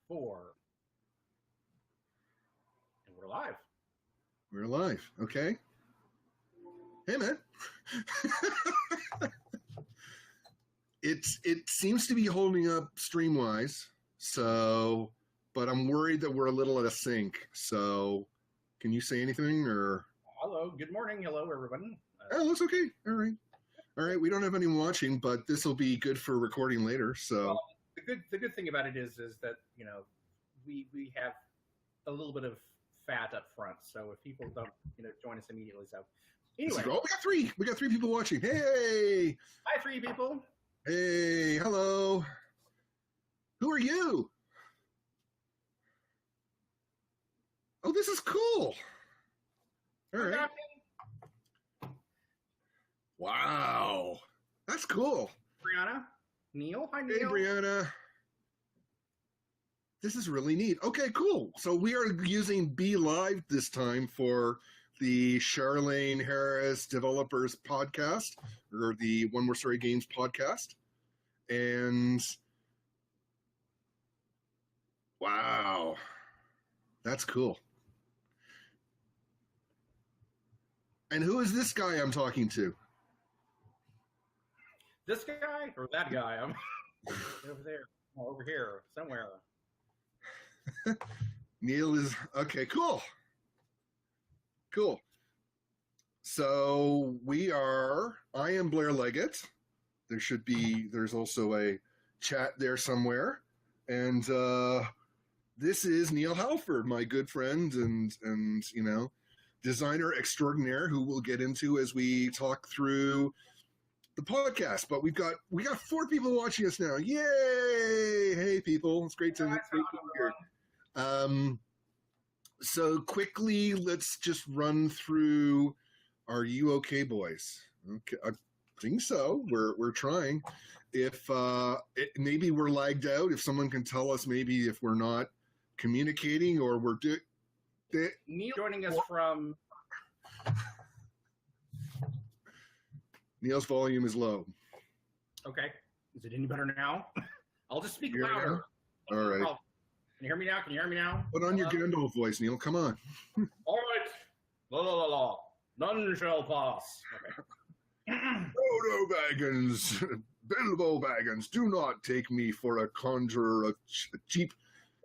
4. And we're live. We're live. Okay. Hey, man. It seems to be holding up stream-wise, so, but I'm worried that we're a little out of sync. So, can you say anything, or? Hello. Good morning. Hello, everyone. Oh, it's okay. All right. We don't have anyone watching, but this will be good for recording later. So, well, the good thing about it is that we have a little bit of fat up front, so if people don't join us immediately, so anyway, we got three people watching. Hey, hi, 3 people. Hey, hello. Who are you? Oh, this is cool. All right. Wow, that's cool. Brianna, Neil, hi Neil. Hey, Brianna. This is really neat. Okay, cool. So we are using Be Live this time for the Charlene Harris Developers Podcast, or the One More Story Games Podcast. And wow, that's cool. And who is this guy I'm talking to? This guy or that guy? I'm over there, over here, somewhere. Neil is okay. Cool. So I am Blair Leggett. There's also a chat there somewhere, and this is Neil Hallford, my good friend and designer extraordinaire, who we'll get into as we talk through the podcast. But we got 4 people watching us now. Yay! Hey, people! It's great to be here. So quickly, let's just run through. Are you okay, boys? Okay, I think so. We're trying. If maybe we're lagged out, if someone can tell us, maybe if we're not communicating or we're Neil joining us from. Neil's volume is low. Okay, is it any better now? I'll just speak louder. All right. Can you hear me now? Put on your Gandalf voice, Neil. Come on. All right. La. None shall pass. Okay. Frodo Baggins, Bilbo Baggins, do not take me for a conjurer of cheap.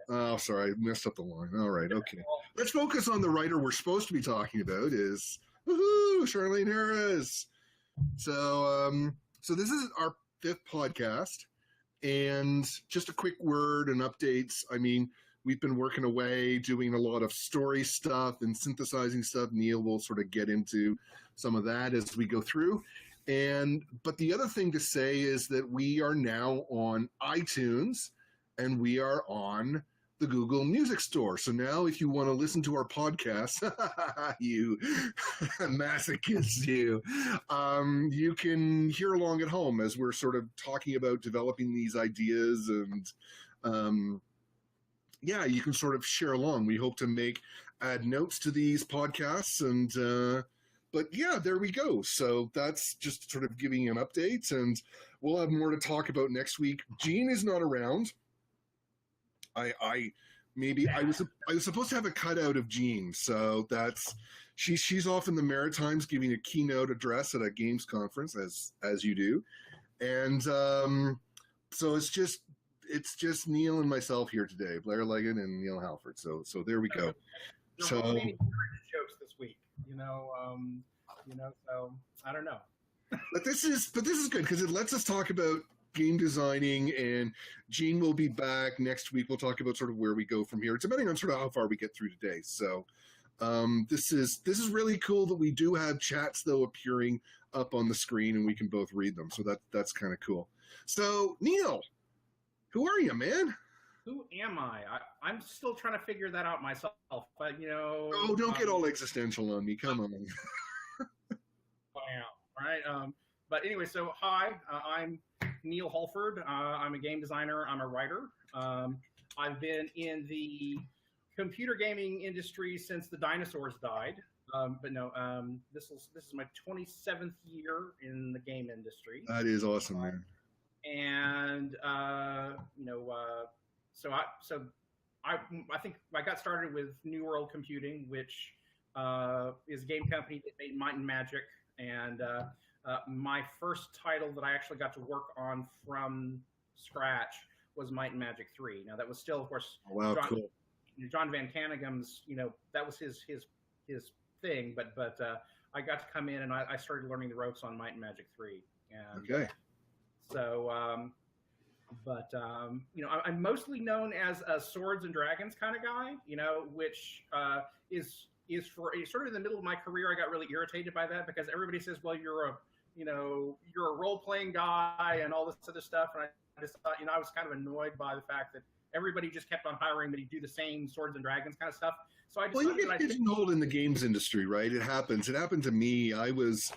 Oh, sorry, I messed up the line. All right, okay. Let's focus on the writer we're supposed to be talking about. Is Charlene Harris. So this is our 5th podcast. And just a quick word and updates. I mean, we've been working away, doing a lot of story stuff and synthesizing stuff. Neil will sort of get into some of that as we go through. But the other thing to say is that we are now on iTunes and we are on the Google Music Store. So now if you want to listen to our podcast, you masochist, you can hear along at home as we're sort of talking about developing these ideas, and you can sort of share along. We hope to add notes to these podcasts, and but yeah, there we go. So that's just sort of giving you an update, and we'll have more to talk about next week. Jean is not around. I was supposed to have a cutout of Jean, so she's off in the Maritimes giving a keynote address at a games conference, as you do, and so it's just Neil and myself here today, Blair Leggett and Neil Halford. So there we go. So jokes this week, so I don't know. But this is good because it lets us talk about game designing, and Jean will be back next week. We'll talk about sort of where we go from here, depending on sort of how far we get through today. So this is really cool that we do have chats though appearing up on the screen, and we can both read them. So that's kind of cool. So Neil, who are you, man? Who am I? I'm still trying to figure that out myself. But oh, don't get all existential on me. Come on. Wow. All right. But anyway, so hi, I'm Neil Hallford. I'm a game designer. I'm a writer. I've been in the computer gaming industry since the dinosaurs died. But no, this is my 27th year in the game industry. That is awesome, man. And so I think I got started with New World Computing, which is a game company that made Might and Magic, and my first title that I actually got to work on from scratch was Might and Magic 3. Now that was still, of course, Wow, cool. John Van Canegum's, that was his thing, but I got to come in and I started learning the ropes on Might and Magic 3. And, okay. So, I'm mostly known as a Swords and Dragons kind of guy, which is for sort of in the middle of my career. I got really irritated by that because everybody says, well, you're a role-playing guy and all this other stuff. And I just thought, I was kind of annoyed by the fact that everybody just kept on hiring me to do the same Swords and Dragons kind of stuff. So I decided you get pigeonholed in the games industry, right? It happens. It happened to me. I was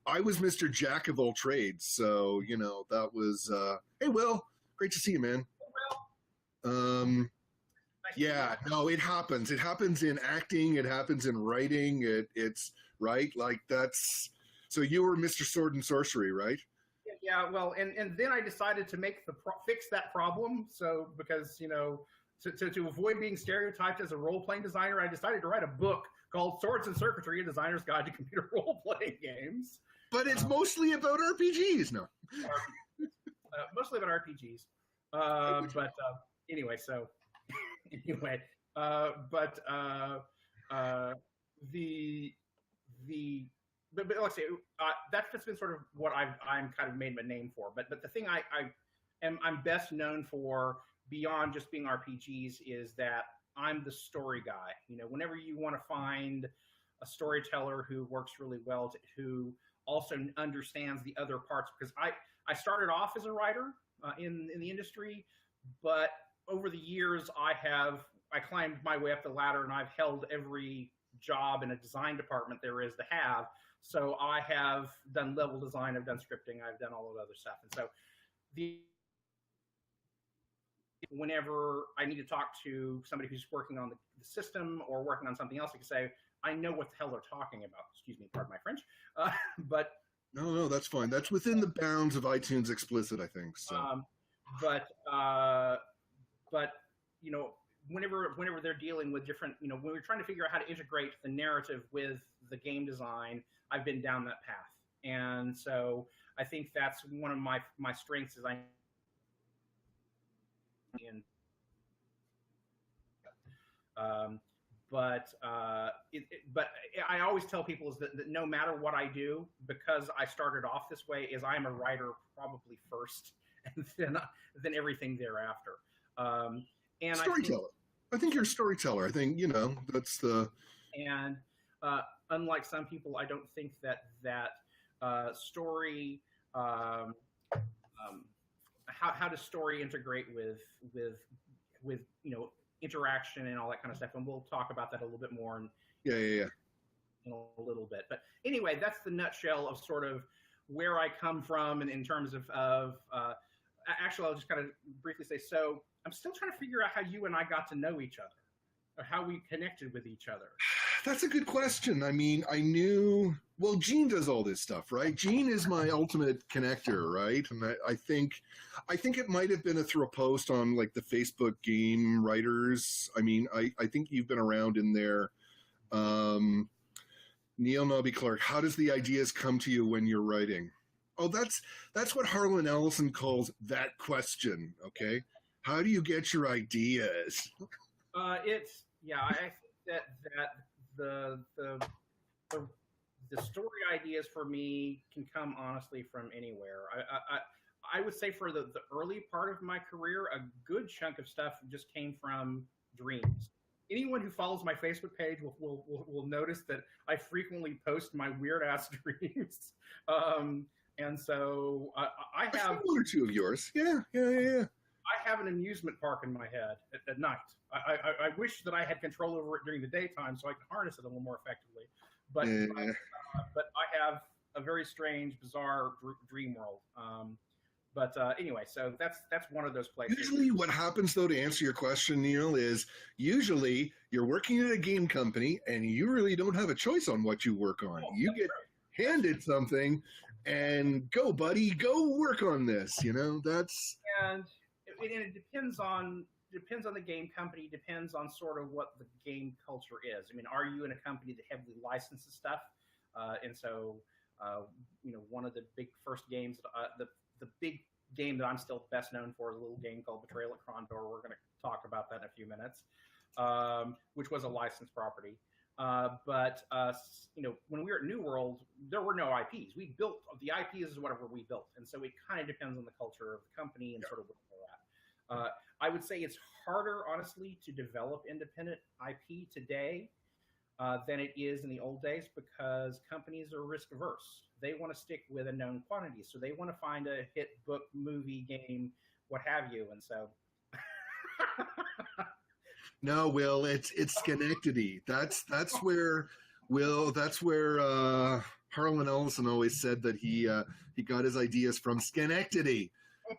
Mr. Jack of all trades. So, that was, hey, Will, great to see you, man. Yeah, no, it happens. It happens in acting. It happens in writing. It's right. Like that's, so you were Mr. Sword and Sorcery, right? Yeah. Well, and then I decided to fix that problem. So because, to avoid being stereotyped as a role-playing designer, I decided to write a book called Swords and Circuitry, A Designer's Guide to Computer Role-Playing Games. But it's mostly about RPGs, no? Mostly about RPGs. Anyway, so anyway, but let's say that's been sort of what I'm kind of made my name for. But the thing I'm best known for beyond just being RPGs is that I'm the story guy. Whenever you want to find a storyteller who works really well, who also understands the other parts, because I started off as a writer in the industry, but over the years I climbed my way up the ladder and I've held every job in a design department there is to have. So I have done level design, I've done scripting, I've done all of the other stuff. And so whenever I need to talk to somebody who's working on the system or working on something else, I can say, I know what the hell they're talking about. Excuse me, pardon my French. But no, that's fine. That's within the bounds of iTunes explicit, I think. So. But whenever they're dealing with different, when we're trying to figure out how to integrate the narrative with the game design, I've been down that path. And so I think that's one of my strengths is but I always tell people is that no matter what I do, because I started off this way, is I'm a writer probably first, and then everything thereafter. And storyteller. I think you're a storyteller. I think that's the. And unlike some people, I don't think that story. How does story integrate with interaction and all that kind of stuff, and we'll talk about that a little bit more. In a little bit, but anyway, that's the nutshell of sort of where I come from, and in terms of actually, I'll just kind of briefly say. So I'm still trying to figure out how you and I got to know each other, or how we connected with each other. That's a good question. I mean, I knew. Well, Gene does all this stuff, right? Gene is my ultimate connector, right? And I think it might have been through a post on like the Facebook Game Writers. I mean, I think you've been around in there. Neil Nobby Clark, how does the ideas come to you when you're writing? Oh, that's what Harlan Ellison calls that question. Okay, how do you get your ideas? I think that the story ideas for me can come honestly from anywhere. I would say for the early part of my career, a good chunk of stuff just came from dreams. Anyone who follows my Facebook page will notice that I frequently post my weird ass dreams. And so I have one or two of yours. Yeah. I have an amusement park in my head at night. I wish that I had control over it during the daytime so I could harness it a little more effectively. But I have a very strange, bizarre dream world. Anyway, so that's one of those places. Usually what happens, though, to answer your question, Neil, is usually you're working at a game company and you really don't have a choice on what you work on. You get handed something and go, buddy, go work on this. That's... And it depends on depends on the game company, depends on sort of what the game culture is. I mean, are you in a company that heavily licenses stuff? And so, one of the big first games, the big game that I'm still best known for is a little game called Betrayal at Krondor. We're going to talk about that in a few minutes, which was a licensed property. But when we were at New World, there were no IPs. We built the IPs is whatever we built, and so it kind of depends on the culture of the company and sort of where they're at. I would say it's harder, honestly, to develop independent IP today than it is in the old days because companies are risk averse. They want to stick with a known quantity, so they want to find a hit book, movie, game, what have you, and so. No, Will, it's Schenectady. That's where Harlan Ellison always said that he got his ideas from Schenectady.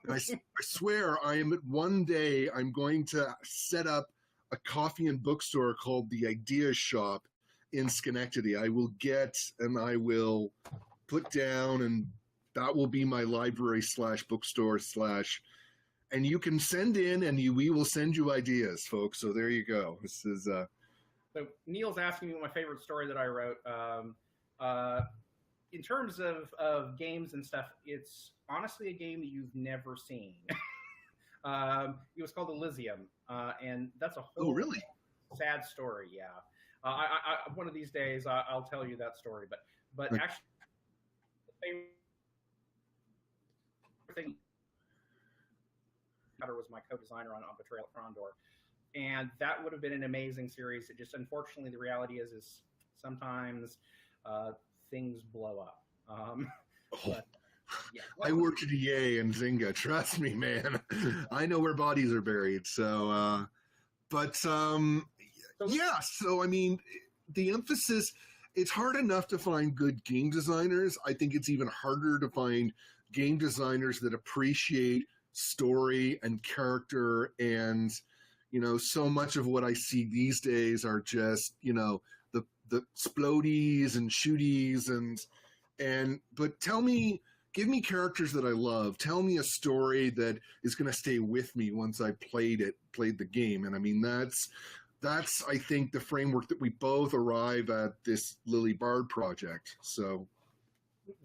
And I swear one day I'm going to set up a coffee and bookstore called the Idea Shop in Schenectady. I will put down, and that will be my library / bookstore / and you can send in, and we will send you ideas, folks. So there you go. This is. So Neil's asking me what my favorite story that I wrote. In terms of games and stuff, it's honestly a game that you've never seen. It was called Elysium, and that's a whole really sad story. Yeah, I one of these days I'll tell you that story. But right. Actually, the favorite thing. Was my co-designer on Betrayal at Krondor, and that would have been an amazing series. It just, unfortunately, the reality is sometimes things blow up. But, yeah. I worked at EA and Zynga. Trust me, man. I know where bodies are buried. So, yeah. So, I mean, the emphasis. It's hard enough to find good game designers. I think it's even harder to find game designers that appreciate story and character, and so much of what I see these days are just the splodies and shooties but give me characters that I love. Tell me a story that is going to stay with me once I played the game. And I mean that's I think the framework that we both arrive at this Lily Bard project. So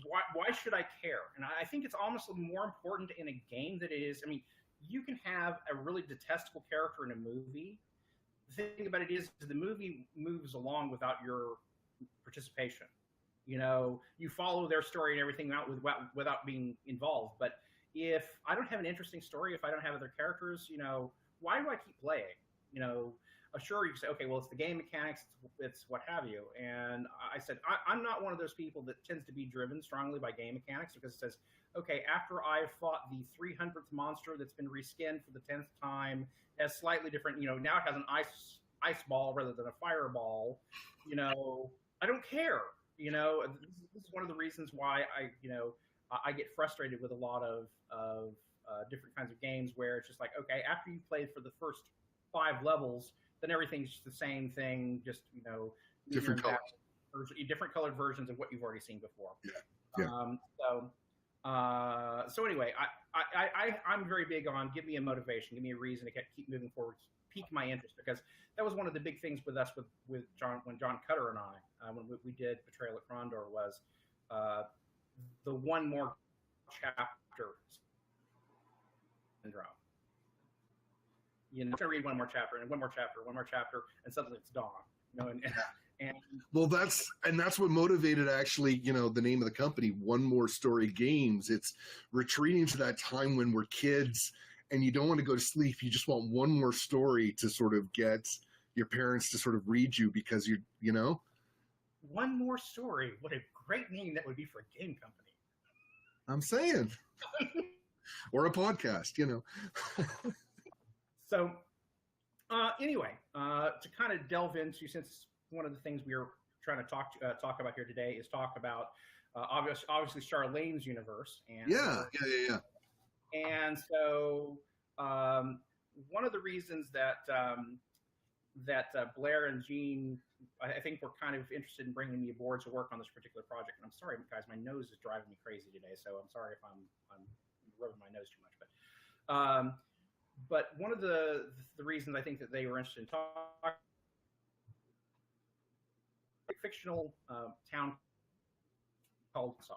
why should I care? And I think it's almost more important in a game than it is. I mean, you can have a really detestable character in a movie. The thing about it is the movie moves along without your participation. You follow their story and everything out without being involved. But if I don't have an interesting story, if I don't have other characters, why do I keep playing? Sure, you can say, okay, well, it's the game mechanics, it's what have you. And I said, I'm not one of those people that tends to be driven strongly by game mechanics because it says, okay, after I've fought the 300th monster that's been reskinned for the 10th time, has slightly different, now it has an ice ball rather than a fireball, I don't care. This is one of the reasons why I get frustrated with a lot of different kinds of games where it's just like, okay, after you played for the first 5 levels, then everything's just the same thing, just different colors, different colored versions of what you've already seen before. Yeah. So anyway, I'm very big on give me a motivation, give me a reason to keep moving forward, pique my interest, because that was one of the big things with us with John when John Cutter and I when we did Betrayal at Krondor was the one more chapter syndrome. I'm going to read one more chapter, and and suddenly it's dawn. And well, that's what motivated actually, the name of the company, One More Story Games. It's retreating to that time when we're kids, and you don't want to go to sleep. You just want one more story to sort of get your parents to sort of read you because One More Story. What a great name that would be for a game company. I'm saying, or a podcast, So, anyway, to kind of delve into, since one of the things we are trying to talk about here today is talk about obviously Charlene's universe, and yeah. And so, one of the reasons that Blair and Gene, I think, were kind of interested in bringing me aboard to work on this particular project. And I'm sorry, guys, my nose is driving me crazy today, so I'm sorry if I'm rubbing my nose too much, but. but one of the reasons I think that they were interested in talking, a fictional town called Arkansas.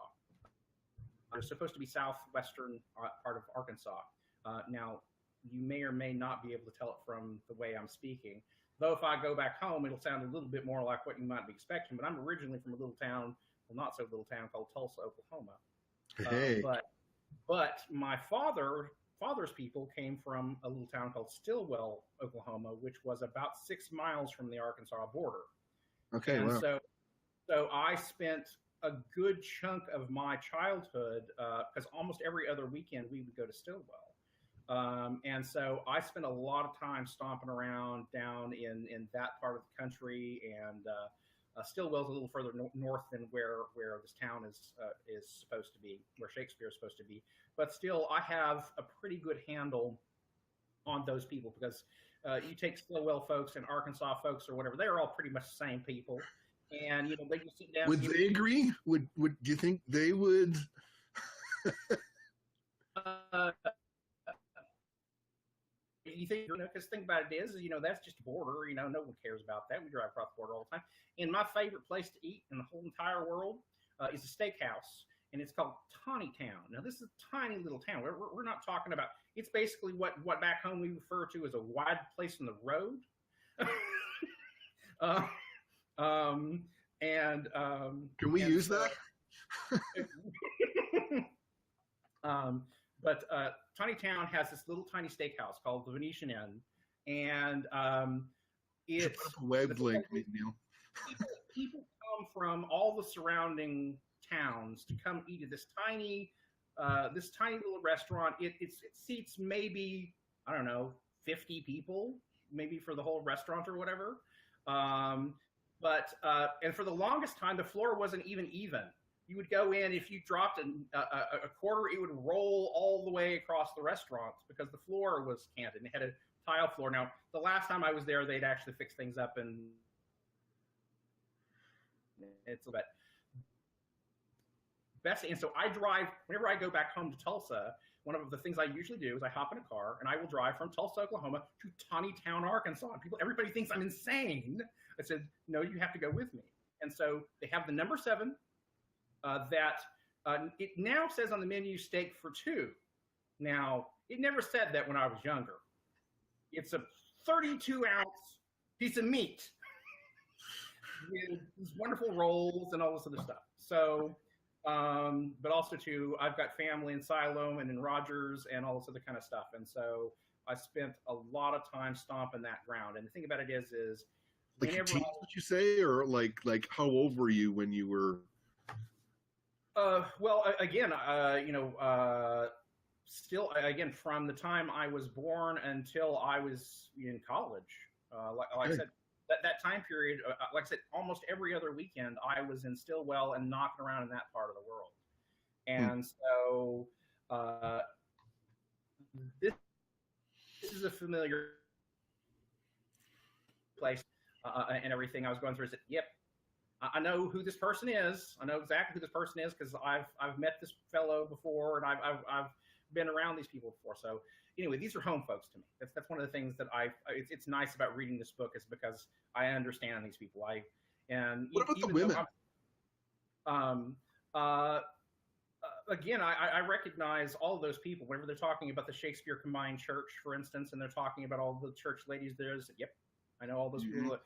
It's supposed to be southwestern part of Arkansas. Now, you may or may not be able to tell it from the way I'm speaking. Though if I go back home, it'll sound a little bit more like what you might be expecting. But I'm originally from a little town, well, not so little town called Tulsa, Oklahoma. Hey. But my father's people came from a little town called Stillwell, Oklahoma, which was about 6 miles from the Arkansas border. Okay. And Wow. so I spent a good chunk of my childhood, because almost every other weekend we would go to Stillwell. And so I spent a lot of time stomping around down in that part of the country, and Stillwell's a little further north than where this town is supposed to be, where Shakespeare is supposed to be. But still, I have a pretty good handle on those people, because you take Stillwell folks and Arkansas folks or whatever, they're all pretty much the same people. And they just sit down. Would they agree? Would do you think they would? You think, because think about it is, that's just a border. No one cares about that. We drive across the border all the time. And my favorite place to eat in the whole entire world is a steakhouse, and it's called Tawny Town. Now, this is a tiny little town. We're not talking about. It's basically what back home we refer to as a wide place in the road. Can we use that? But Tawny Town has this little tiny steakhouse called the Venetian Inn, and it's a web link, Neil. People come from all the surrounding towns to come eat at this tiny little restaurant. It seats maybe, I don't know, 50 people, maybe for the whole restaurant or whatever. But for the longest time, the floor wasn't even. You would go in, if you dropped a quarter, it would roll all the way across the restaurant because the floor was canted and it had a tile floor. Now, the last time I was there, they'd actually fixed things up, and it's a bit best. And so I drive, whenever I go back home to Tulsa, one of the things I usually do is I hop in a car and I will drive from Tulsa, Oklahoma to Tawny Town, Arkansas. And everybody thinks I'm insane. I said, no, you have to go with me. And so they have the number 7 that it now says on the menu steak for 2. Now, it never said that when I was younger. It's a 32-ounce piece of meat with these wonderful rolls and all this other stuff. So, but also too, I've got family in Siloam and in Rogers and all this other kind of stuff. And so I spent a lot of time stomping that ground. And the thing about it is like your teens, would you say, or like how old were you when you were? Well, again, still, again, from the time I was born until I was in college, like I said, that time period, like I said, almost every other weekend I was in Stillwell and knocking around in that part of the world. And so this is a familiar place and everything. I was going through. I said, yep, I know who this person is. I know exactly who this person is because I've met this fellow before, and I've been around these people before. So anyway, these are home folks to me. That's one of the things that it's nice about reading this book, is because I understand these people. What about the women? Again, I recognize all of those people whenever they're talking about the Shakespeare Combined Church, for instance, and they're talking about all the church ladies there. Yep, I know all those people.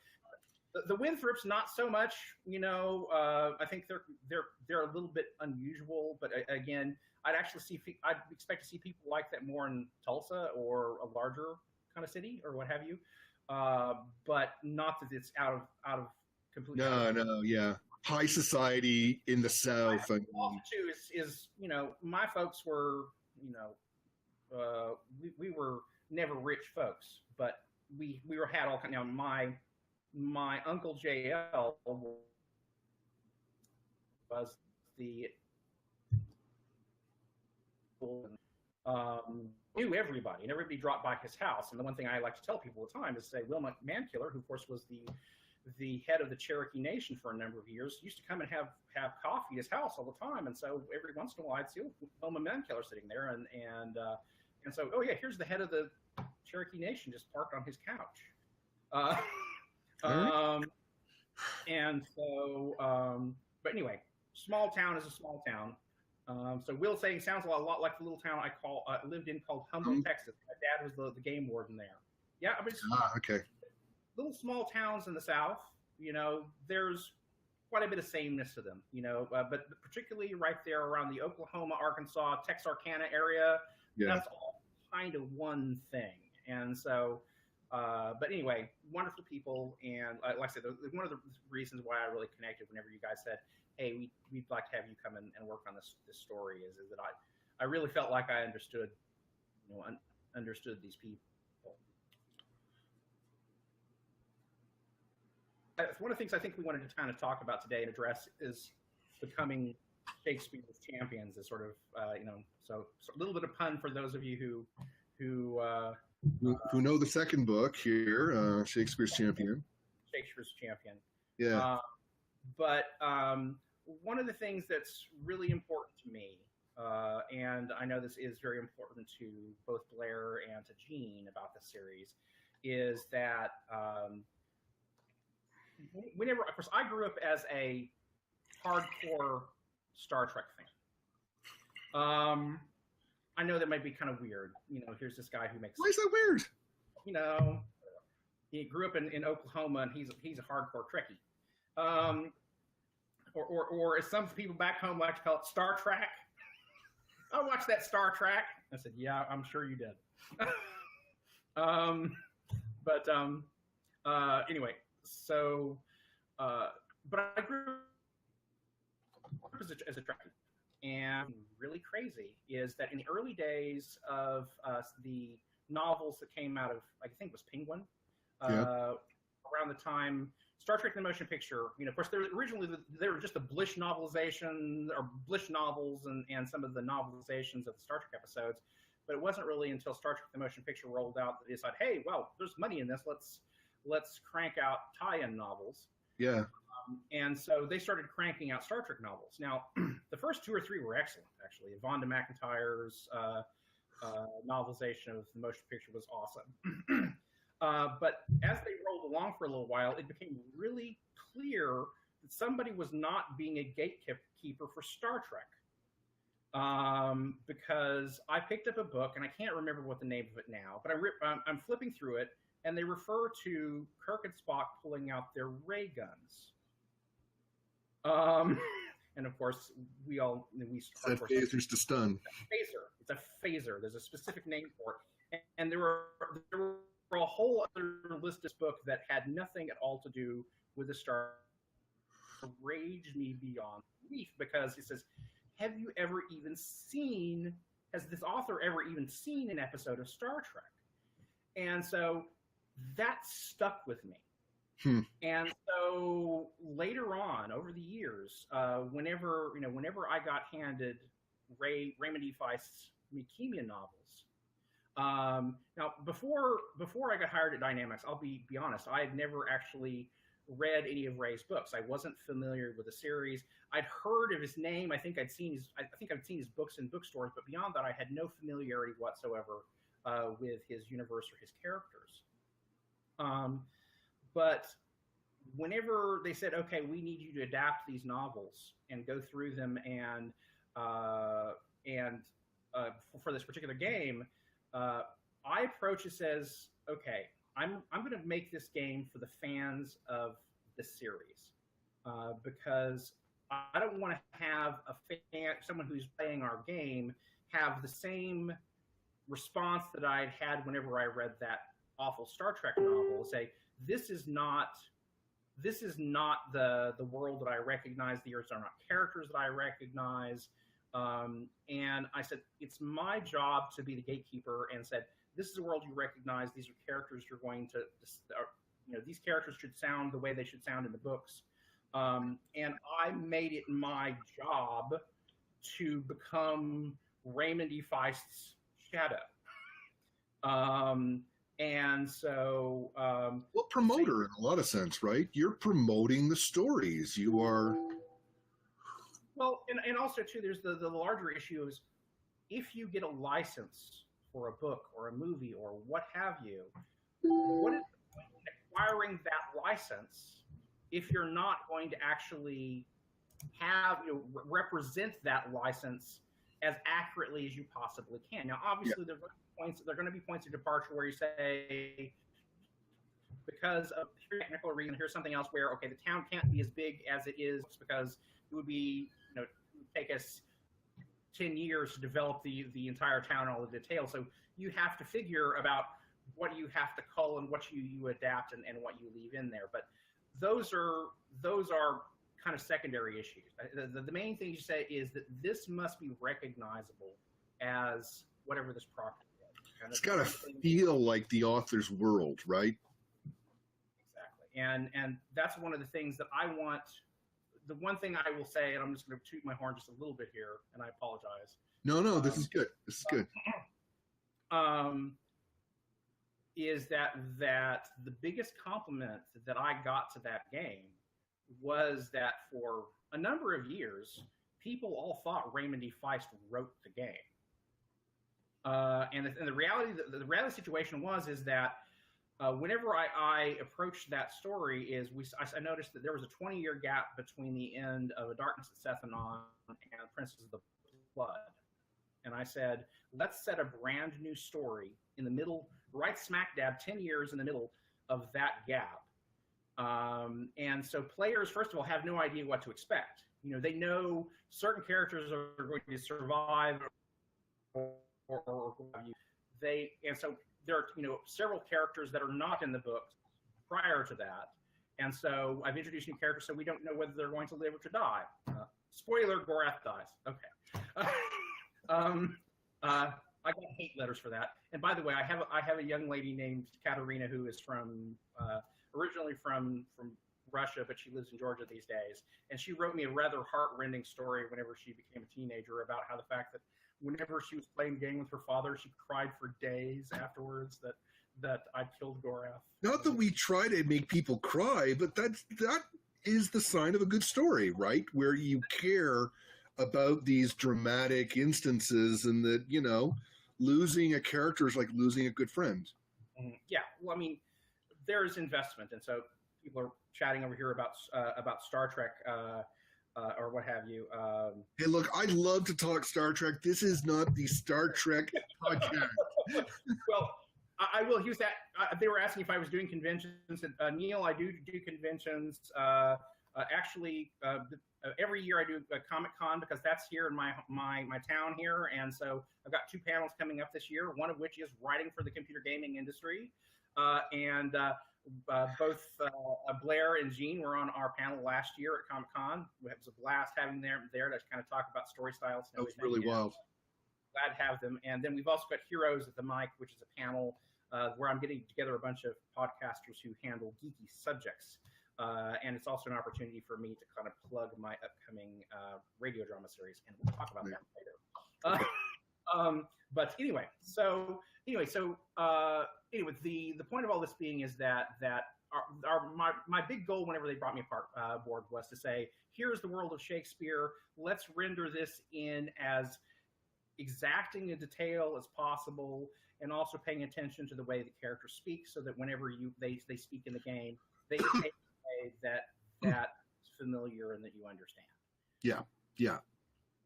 The Winthrops, not so much. I think they're a little bit unusual, but again, I'd expect to see people like that more in Tulsa or a larger kind of city or what have you. But not that it's out of completely. No, yeah. High society in the South. Also, too, is my folks were, we were never rich folks, but we had all kind. Now my uncle JL was the knew everybody, and everybody dropped by his house. And the one thing I like to tell people all the time is say Wilma Mankiller, who of course was the head of the Cherokee Nation for a number of years, used to come and have coffee at his house all the time. And so every once in a while I'd see Wilma Mankiller sitting there, and so, oh yeah, here's the head of the Cherokee Nation just parked on his couch. Uh, All and so, but anyway, small town is a small town. So Will saying sounds a lot like the little town I lived in called Humble, Texas. My dad was the game warden there. Yeah, I mean, okay. Little small towns in the South, there's quite a bit of sameness to them, but particularly right there around the Oklahoma, Arkansas, Texarkana area, that's all kind of one thing. And so, but anyway, wonderful people. And like I said, one of the reasons why I really connected whenever you guys said, hey, we'd like to have you come and work on this story is that I really felt like I understood, understood these people. One of the things I think we wanted to kind of talk about today and address is becoming Shakespeare's champions. Is sort of so a little bit of pun for those of you who know the second book here, Shakespeare's Champion. Shakespeare's Champion. Yeah. But one of the things that's really important to me, and I know this is very important to both Blair and to Gene about the series, is that whenever, of course, I grew up as a hardcore Star Trek fan. I know that might be kind of weird. Here's this guy who makes. Why is that weird? He grew up in Oklahoma, and he's a hardcore Trekkie. Or as some people back home like to call it, Star Trek. I watched that Star Trek. I said, yeah, I'm sure you did. Anyway, so, but I grew up as a Trekkie. And really crazy is that in the early days of the novels that came out of, I think it was Penguin, around the time Star Trek the Motion Picture, of course, originally they were just the Blish novelization or Blish novels and some of the novelizations of the Star Trek episodes. But it wasn't really until Star Trek the Motion Picture rolled out that they decided, hey, well, there's money in this. Let's crank out tie-in novels. Yeah. And so they started cranking out Star Trek novels. Now, the first 2 or 3 were excellent, actually. Vonda McIntyre's novelization of the motion picture was awesome. But as they rolled along for a little while, it became really clear that somebody was not being a gatekeeper for Star Trek. Because I picked up a book, and I can't remember what the name of it now, but I'm flipping through it, and they refer to Kirk and Spock pulling out their ray guns. And of course, we phasers to stun. Phaser. It's a phaser. There's a specific name for it, and there were a whole other list of books that had nothing at all to do with the Star. Raged me beyond belief because it says, "Have you ever even seen? Has this author ever even seen an episode of Star Trek?" And so that stuck with me. And so later on, over the years, whenever I got handed Raymond E. Feist's Leukemia novels, now before I got hired at Dynamics, I'll be honest, I had never actually read any of Ray's books. I wasn't familiar with the series. I'd heard of his name. I think I'd seen his books in bookstores, but beyond that, I had no familiarity whatsoever with his universe or his characters. But whenever they said, okay, we need you to adapt these novels and go through them and for this particular game, I approach it as, okay, I'm going to make this game for the fans of the series because I don't want to have someone who's playing our game have the same response that I'd had whenever I read that awful Star Trek novel. Say, this is not the world that I recognize. These are not characters that I recognize. And I said, it's my job to be the gatekeeper and said, this is a world you recognize. These are characters you're going to, these characters should sound the way they should sound in the books. And I made it my job to become Raymond E. Feist's shadow. And so, well, promoter in a lot of sense, right? You're promoting the stories. You are. Well, and also too, there's the larger issue is if you get a license for a book or a movie or what have you, what is the point in acquiring that license if you're not going to actually have represent that license as accurately as you possibly can? Now, obviously, there are going to be points of departure where you say, because of technical reason, here's something else where, okay, the town can't be as big as it is because it would be, it would take us 10 years to develop the entire town and all the details. So you have to figure about what you have to cull and what you adapt and what you leave in there. But those are kind of secondary issues. The main thing you say is that this must be recognizable as whatever this property is. It's got to feel like the author's world, right? Exactly. And that's one of the things that I want. The one thing I will say, and I'm just going to toot my horn just a little bit here, and I apologize. No, this is good. This is good. Is that the biggest compliment that I got to that game was that for a number of years, people all thought Raymond D. Feist wrote the game. And the reality situation is that whenever I approached that story, I noticed that there was a 20-year gap between the end of A Darkness at Sethanon and Princes of the Blood. And I said, let's set a brand new story in the middle, right smack dab, 10 years in the middle of that gap. And so players, first of all, have no idea what to expect. They know certain characters are going to survive or and so there are several characters that are not in the books prior to that, and so I've introduced new characters, so we don't know whether they're going to live or to die. Spoiler: Gorath dies. Okay. I got hate letters for that. And by the way, I have a young lady named Katerina who is originally from Russia, but she lives in Georgia these days. And she wrote me a rather heart-rending story whenever she became a teenager about how the fact that whenever she was playing the game with her father, she cried for days afterwards that I killed Gorath. Not that we try to make people cry, but that is the sign of a good story, right? Where you care about these dramatic instances, and that losing a character is like losing a good friend. Yeah, well, I mean, there's investment, and so people are chatting over here about Star Trek or what have you. Hey, look, I'd love to talk Star Trek. This is not the Star Trek podcast. Well, I will use that. They were asking if I was doing conventions. Neil, I do conventions. Actually, every year I do a Comic-Con because that's here in my town here, and so I've got 2 panels coming up this year. One of which is writing for the computer gaming industry, and both Blair and Gene were on our panel last year at Comic-Con. It was a blast having them there to kind of talk about story styles. That was really wild. Glad to have them. And then we've also got Heroes at the Mic, which is a panel where I'm getting together a bunch of podcasters who handle geeky subjects. And it's also an opportunity for me to kind of plug my upcoming radio drama series, and we'll talk about that later. But anyway, the point of all this being is that my big goal whenever they brought me aboard was to say, here's the world of Shakespeare. Let's render this in as exacting a detail as possible, and also paying attention to the way the characters speak, so that whenever they speak in the game, they take a way that's familiar and that you understand. Yeah.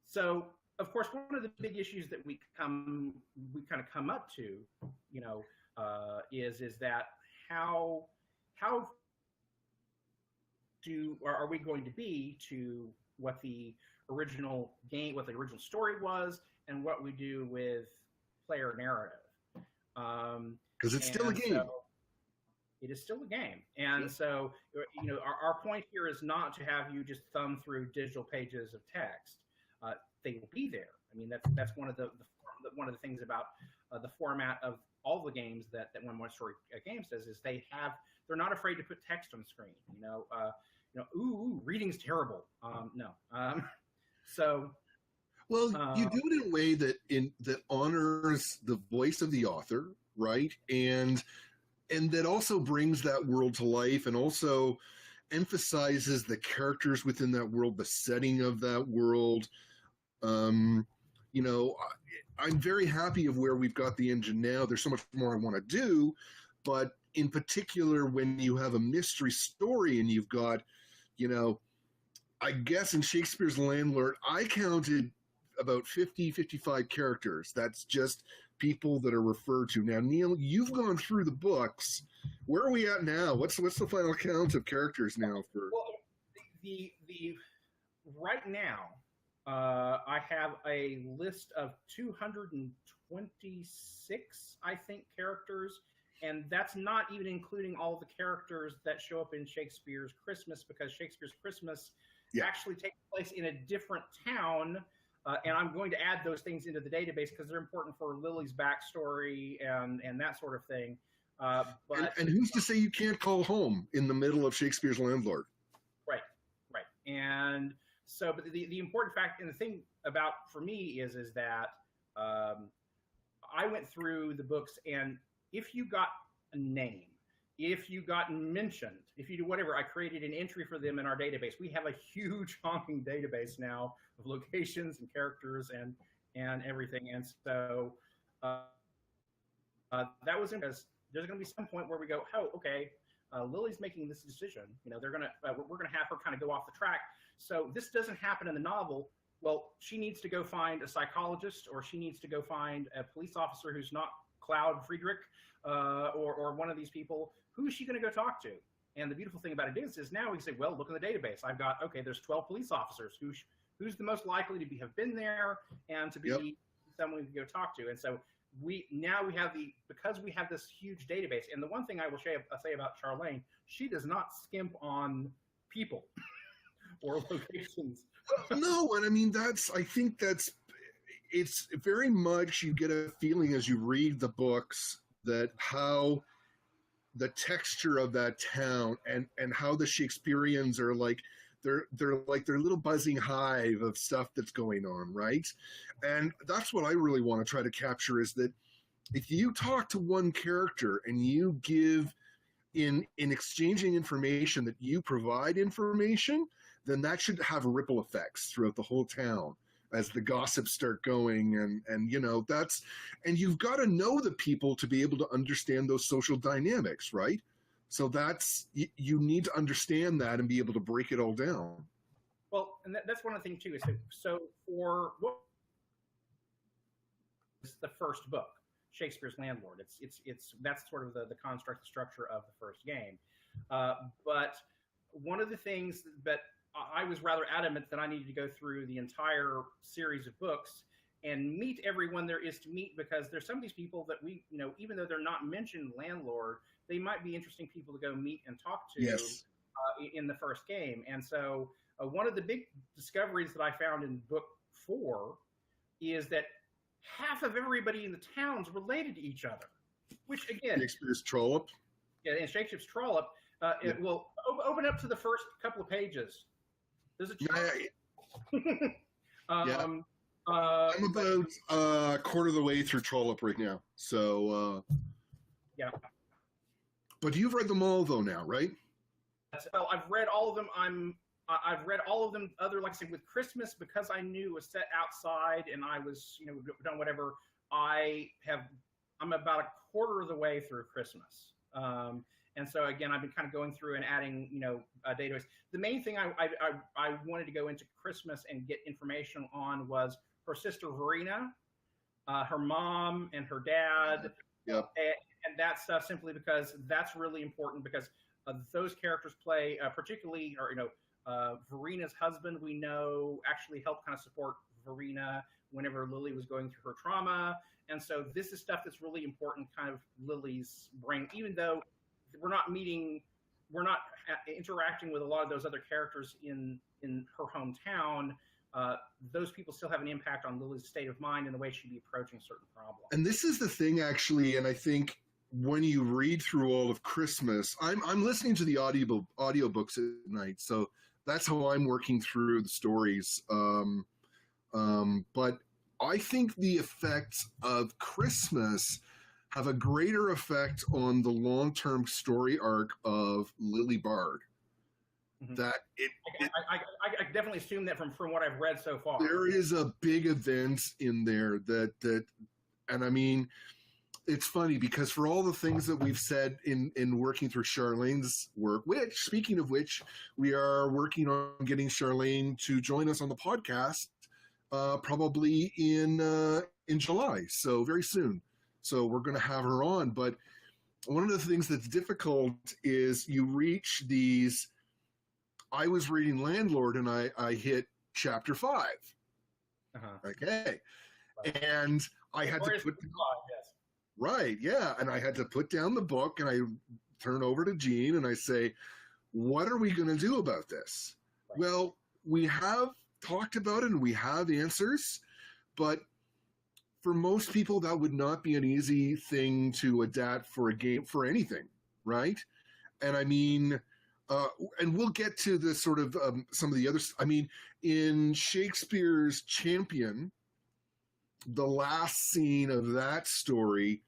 So, of course, one of the big issues that we kind of come up to, is that how are we going to be to what the original game, what the original story was, and what we do with player narrative? Because it's still a game. So it is still a game, and so our point here is not to have you just thumb through digital pages of text. They will be there. I mean, that's one of the things about the format of all the games that One More Story Games does is they're not afraid to put text on the screen. Ooh, reading's terrible. No. Well, you do it in a way that honors the voice of the author, right? And that also brings that world to life, and also emphasizes the characters within that world, the setting of that world. I'm very happy of where we've got the engine now. There's so much more I want to do, but in particular, when you have a mystery story and you've got, I guess in Shakespeare's Landlord, I counted about 50, 55 characters. That's just people that are referred to. Now, Neil, you've gone through the books. Where are we at now? What's the final count of characters now for? Well, the right now, I have a list of 226, I think, characters, and that's not even including all the characters that show up in Shakespeare's Christmas, because Shakespeare's Christmas actually takes place in a different town, and I'm going to add those things into the database because they're important for Lily's backstory and that sort of thing. And who's to say you can't call home in the middle of Shakespeare's Landlord? Right. And so, but the important fact, and the thing about for me is that I went through the books, and if you got a name, if you got mentioned, if you do whatever, I created an entry for them in our database. We have a huge honking database now of locations and characters and everything. And so that was because there's going to be some point where we go, oh, okay, Lily's making this decision. We're going to have her kind of go off the track. So this doesn't happen in the novel. Well, she needs to go find a psychologist, or she needs to go find a police officer who's not Cloud Friedrich, or one of these people. Who is she going to go talk to? And the beautiful thing about it is now we say, well, look in the database. I've got, okay, there's 12 police officers. Who's the most likely to have been there and to be someone to go talk to? And so because we have this huge database. And the one thing I will say about Charlene, she does not skimp on people or locations. No, and I mean it's very much, you get a feeling as you read the books that how the texture of that town and how the Shakespeareans are like they're like their little buzzing hive of stuff that's going on, right? And that's what I really want to try to capture, is that if you talk to one character and you give in exchanging information, that you provide information, then that should have ripple effects throughout the whole town as the gossips start going, and you've got to know the people to be able to understand those social dynamics, right? So you need to understand that and be able to break it all down. Well, and that's one of the things too. So for what is the first book, Shakespeare's Landlord? That's sort of the construct, the structure of the first game. But one of the things that I was rather adamant that I needed to go through the entire series of books and meet everyone there is to meet, because there's some of these people that we, even though they're not mentioned Landlord, they might be interesting people to go meet and talk to in the first game. And so one of the big discoveries that I found in book 4 is that half of everybody in the town's related to each other, which again, Shakespeare's Trollop. Yeah, and Shakespeare's Trollop. It will open up to the first couple of pages. There's a I'm about a quarter of the way through Trollop right now. So yeah. But you've read them all though now, right? Well, I've read all of them. I've read all of them. Like I said, with Christmas, because I knew it was set outside and I was done whatever. I'm about a quarter of the way through Christmas. And so again, I've been kind of going through and adding, a database. The main thing I wanted to go into Christmas and get information on was her sister Verena, her mom, and her dad, and that stuff. Simply because that's really important, because those characters play particularly, Verena's husband, we know, actually helped kind of support Verena whenever Lily was going through her trauma, and so this is stuff that's really important, kind of Lily's brain, even though we're not interacting with a lot of those other characters in her hometown. Those people still have an impact on Lily's state of mind and the way she'd be approaching certain problems. And this is the thing, actually, and I think when you read through all of Christmas, I'm listening to the audiobooks at night, so that's how I'm working through the stories. But I think the effects of Christmas have a greater effect on the long-term story arc of Lily Bard. Mhm. that I definitely assume that from what I've read so far. there is a big event in there and I mean, it's funny because for all the things that we've said in working through Charlene's work, which speaking of which, we are working on getting Charlene to join us on the podcast, probably in July, so very soon. So we're going to have her on. But one of the things that's difficult is you reach these. I was reading Landlord and I hit chapter 5. Uh-huh. Okay, and I had to put. Yes. Right, yeah. And I had to put down the book and I turn over to Gene and I say, what are we going to do about this? Right. Well, we have talked about it and we have answers, but for most people, that would not be an easy thing to adapt for a game, for anything, right? And I mean, and we'll get to the sort of some of the others. I mean, in Shakespeare's Champion, the last scene of that story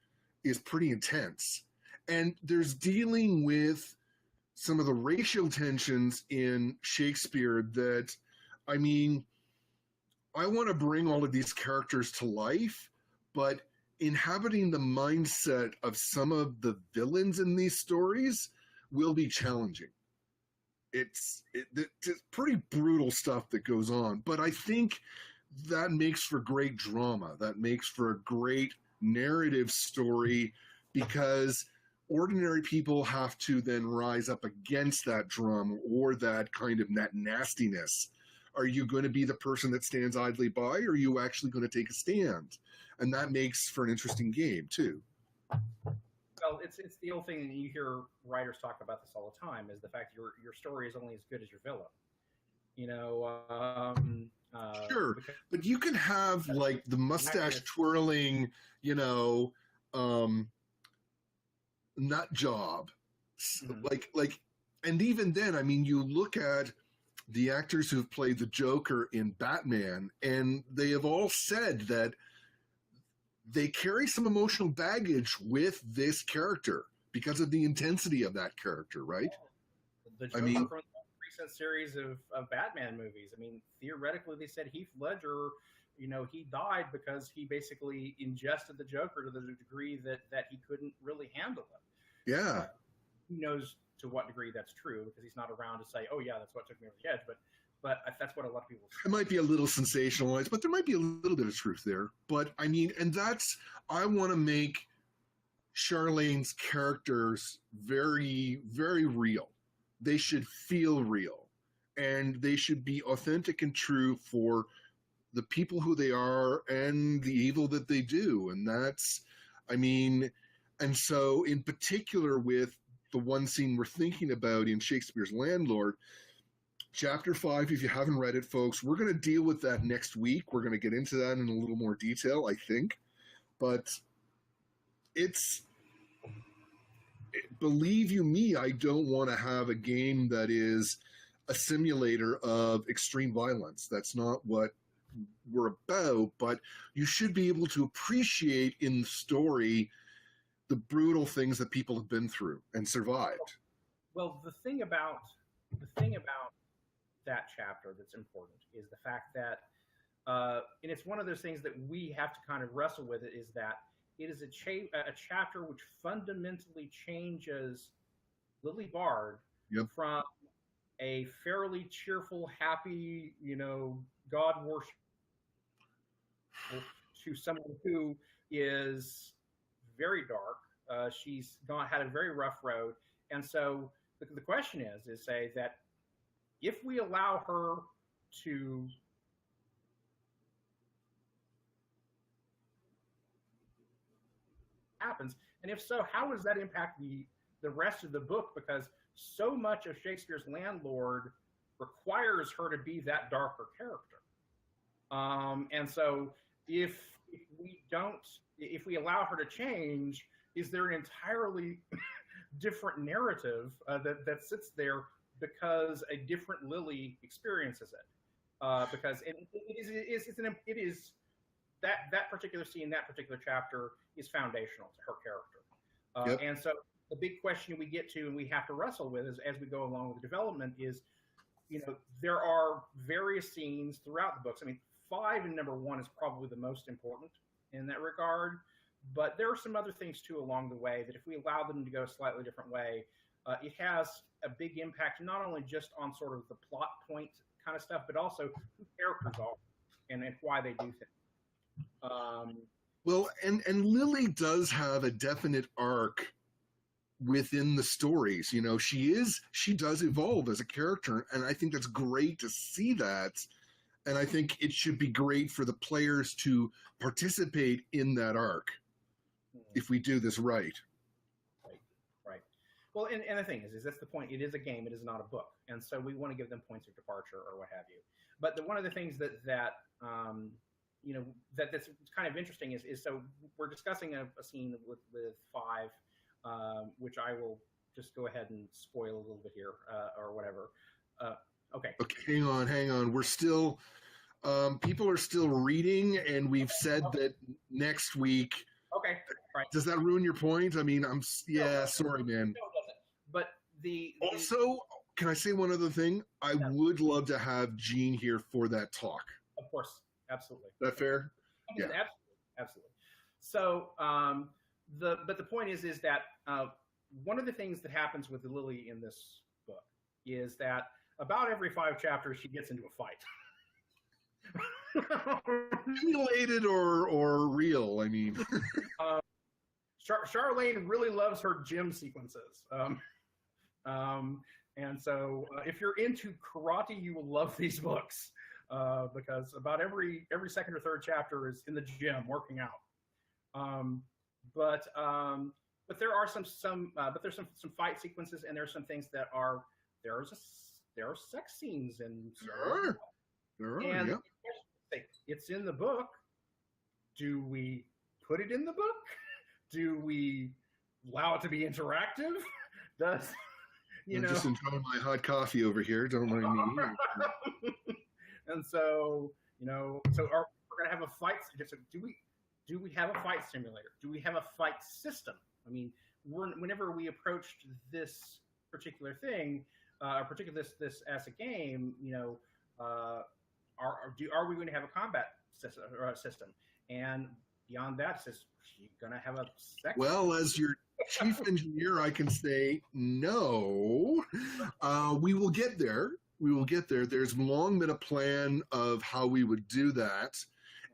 is pretty intense. And there's dealing with some of the racial tensions in Shakespeare that, I mean, I want to bring all of these characters to life, but inhabiting the mindset of some of the villains in these stories will be challenging. It's pretty brutal stuff that goes on, but I think that makes for great drama. That makes for a great narrative story because ordinary people have to then rise up against that drama or that kind of that nastiness. Are you going to be the person that stands idly by, or are you actually going to take a stand? And that makes for an interesting game too. Well, it's the old thing, and you hear writers talk about this all the time, is the fact your story is only as good as your villain. You know, sure, but you can have like the mustache twirling, you know, nut job, like, and even then, I mean, you look at the actors who've played the Joker in Batman, and they have all said that they carry some emotional baggage with this character because of the intensity of that character, right? The Joker from the recent series of Batman movies. I mean, theoretically, they said Heath Ledger, you know, he died because he basically ingested the Joker to the degree that he couldn't really handle it. Yeah. Who knows to what degree that's true, because he's not around to say, oh, yeah, that's what took me over the edge. But that's what a lot of people say. It might be a little sensationalized, but there might be a little bit of truth there. But I mean, and that's, I want to make Charlene's characters very, very real. They should feel real, and they should be authentic and true for the people who they are and the evil that they do. And that's, I mean, and so in particular with the one scene we're thinking about in Shakespeare's Landlord, Chapter 5, if you haven't read it, folks, we're going to deal with that next week. We're going to get into that in a little more detail, I think. But believe you me, I don't want to have a game that is a simulator of extreme violence. That's not what we're about, but you should be able to appreciate in the story the brutal things that people have been through and survived. Well, the thing about that chapter that's important is the fact that, and it's one of those things that we have to kind of wrestle with, it is that it is a chapter which fundamentally changes Lily Bard from a fairly cheerful, happy, you know, God worship to someone who is very dark. She's had a very rough road, and so the question is say that if we allow her to happens, and if so, how does that impact the rest of the book? Because so much of Shakespeare's Landlord requires her to be that darker character. And so if we allow her to change, is there an entirely different narrative that sits there because a different Lily experiences it? Because it is that particular scene, that particular chapter is foundational to her character. And so the big question we get to and we have to wrestle with as we go along with the development is, there are various scenes throughout the books. I mean, 5 and number 1 is probably the most important in that regard. But there are some other things too along the way that if we allow them to go a slightly different way, it has a big impact not only just on sort of the plot point kind of stuff, but also who characters are and why they do things. Well, and Lily does have a definite arc within the stories. She does evolve as a character, and I think that's great to see that. And I think it should be great for the players to participate in that arc if we do this right. Right. Well, and the thing is that's the point. It is a game. It is not a book. And so we want to give them points of departure or what have you. But one of the things that's kind of interesting is so we're discussing a scene with 5, which I will just go ahead and spoil a little bit here or whatever. Okay, hang on. We're still, people are still reading, and we've said that next week. Okay, right. Does that ruin your point? I mean, sorry, man. No, it doesn't. But also, can I say one other thing? I would love to have Gene here for that talk. Of course, absolutely. Is that fair? Yeah, absolutely. So, the point is that one of the things that happens with Lily in this book is that about every 5 chapters she gets into a fight. Simulated or real? I mean, Charlene really loves her gym sequences, and so if you're into karate, you will love these books because about every second or third chapter is in the gym working out. But there are some fight sequences, and there are some things that are there are sex scenes and there are. It's in the book. Do we put it in the book? Do we allow it to be interactive? I'm just enjoying my hot coffee over here. Don't mind me. And so we're gonna have a fight. So do we have a fight simulator? Do we have a fight system? I mean, whenever we approached this particular thing, particularly this as a game, are we going to have a combat system? And beyond that, is she going to have a sex? Well, as your chief engineer, I can say no. We will get there. There's long been a plan of how we would do that.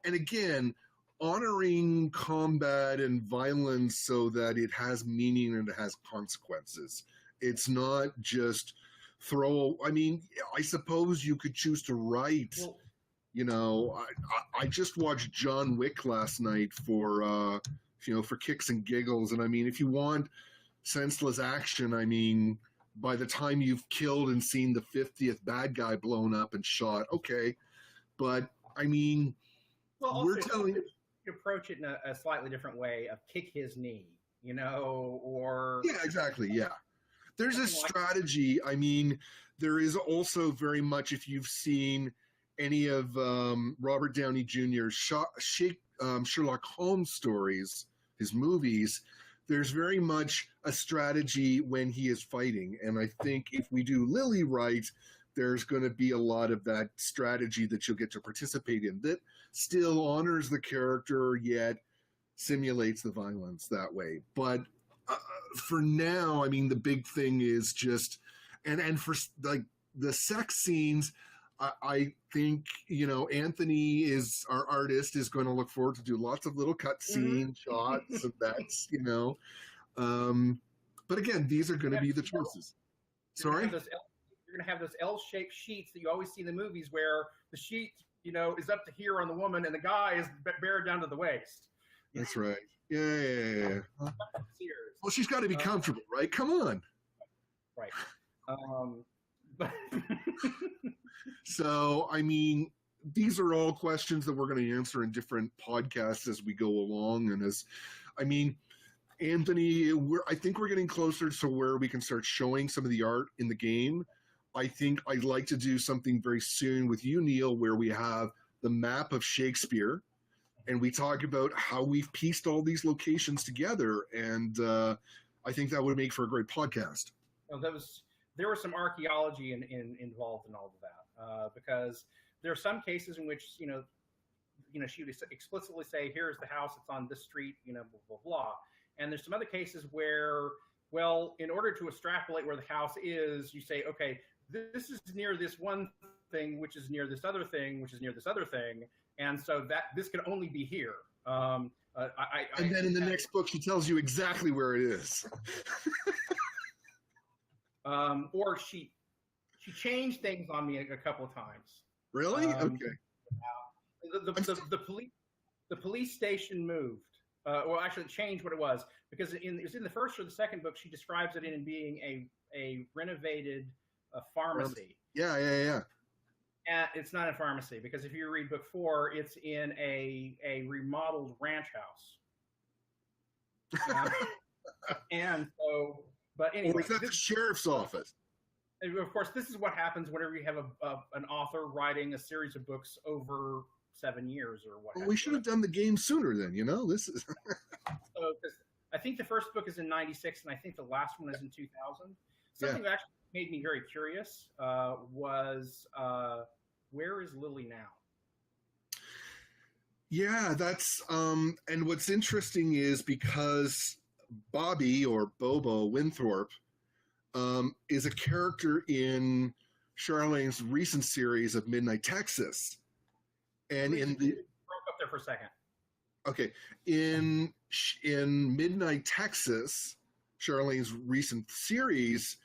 And again, honoring combat and violence so that it has meaning and it has consequences. It's not just I suppose you could choose to write. I just watched John Wick last night for kicks and giggles. And I mean, if you want senseless action, I mean, by the time you've killed and seen the 50th bad guy blown up and shot, okay. But I mean, we're telling you approach it in a slightly different way of kick his knee, or yeah, exactly, yeah. There's a strategy. I mean, there is also very much, if you've seen any of Robert Downey Jr.'s Sherlock Holmes stories, his movies, there's very much a strategy when he is fighting. And I think if we do Lily right, there's going to be a lot of that strategy that you'll get to participate in that still honors the character, yet simulates the violence that way. But for now, I mean, the big thing is just, and for like the sex scenes, I think, Anthony is our artist is going to look forward to do lots of little cut scene shots and that's, but again, these are going to be the choices. Sorry? You're going to have those L-shaped sheets that you always see in the movies where the sheet, is up to here on the woman and the guy is bared down to the waist. That's right. Yeah. Well, she's got to be comfortable, right? Come on. Right. So, I mean, these are all questions that we're going to answer in different podcasts as we go along. And Anthony, I think we're getting closer to where we can start showing some of the art in the game. I think I'd like to do something very soon with you, Neil, where we have the map of Shakespeare and we talk about how we've pieced all these locations together. And I think that would make for a great podcast. Well, there was some archaeology involved in all of that, because there are some cases in which she would explicitly say, "Here's the house. It's on this street." Blah blah blah. And there's some other cases where, well, in order to extrapolate where the house is, you say, "Okay, this is near this one thing, which is near this other thing, which is near this other thing," and so that this can only be here. And then in the next book, she tells you exactly where it is. Or she changed things on me a couple of times. Really? Okay. The police station moved. Well, actually, changed what it was, because it was in the first or the second book. She describes it in being a renovated pharmacy. Yeah. And it's not a pharmacy, because if you read book 4, it's in a remodeled ranch house. And so, but anyway, or is that the sheriff's office? Of course, this is what happens whenever you have an author writing a series of books over 7 years or what. Well, we should have done the game sooner then. This is. So, I think the first book is in '96, and I think the last one is in 2000. Something that actually made me very curious was where is Lily now? Yeah, that's and what's interesting is because Bobby, or Bobo Winthorpe, is a character in Charlene's recent series of Midnight Texas. And in the broke up there for a second. Okay, in Midnight Texas, Charlene's recent series,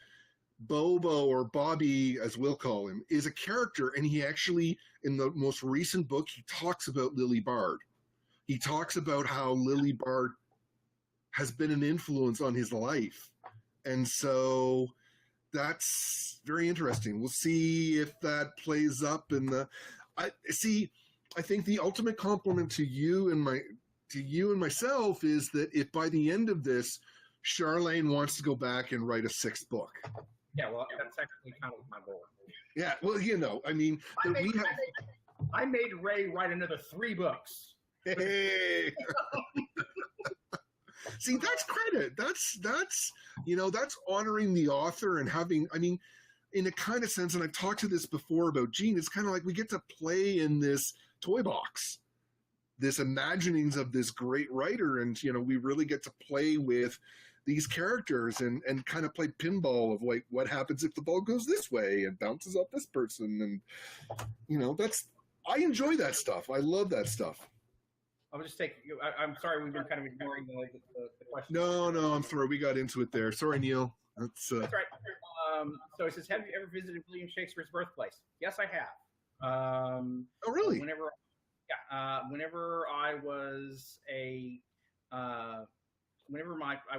Bobo, or Bobby, as we'll call him, is a character, and he actually, in the most recent book, he talks about Lily Bard. He talks about how Lily Bard has been an influence on his life. And so that's very interesting. We'll see if that plays up in the... I think the ultimate compliment to you and myself is that if by the end of this, Charlene wants to go back and write a 6th book. Yeah, well, that's actually kind of my goal. Yeah, well, I mean, I made Ray write another 3 books. Hey. See, that's credit. That's honoring the author and having, I mean, in a kind of sense, and I've talked to this before about Gene, it's kind of like we get to play in this toy box, this imaginings of this great writer, and we really get to play with these characters and kind of play pinball of like what happens if the ball goes this way and bounces off this person, and I enjoy that stuff. I love that stuff. I'll just take. I'm sorry, we've been kind of ignoring the question. No, I'm sorry. We got into it there. Sorry, Neil. That's right. So it says, have you ever visited William Shakespeare's birthplace? Yes, I have. Oh, really? Whenever I was I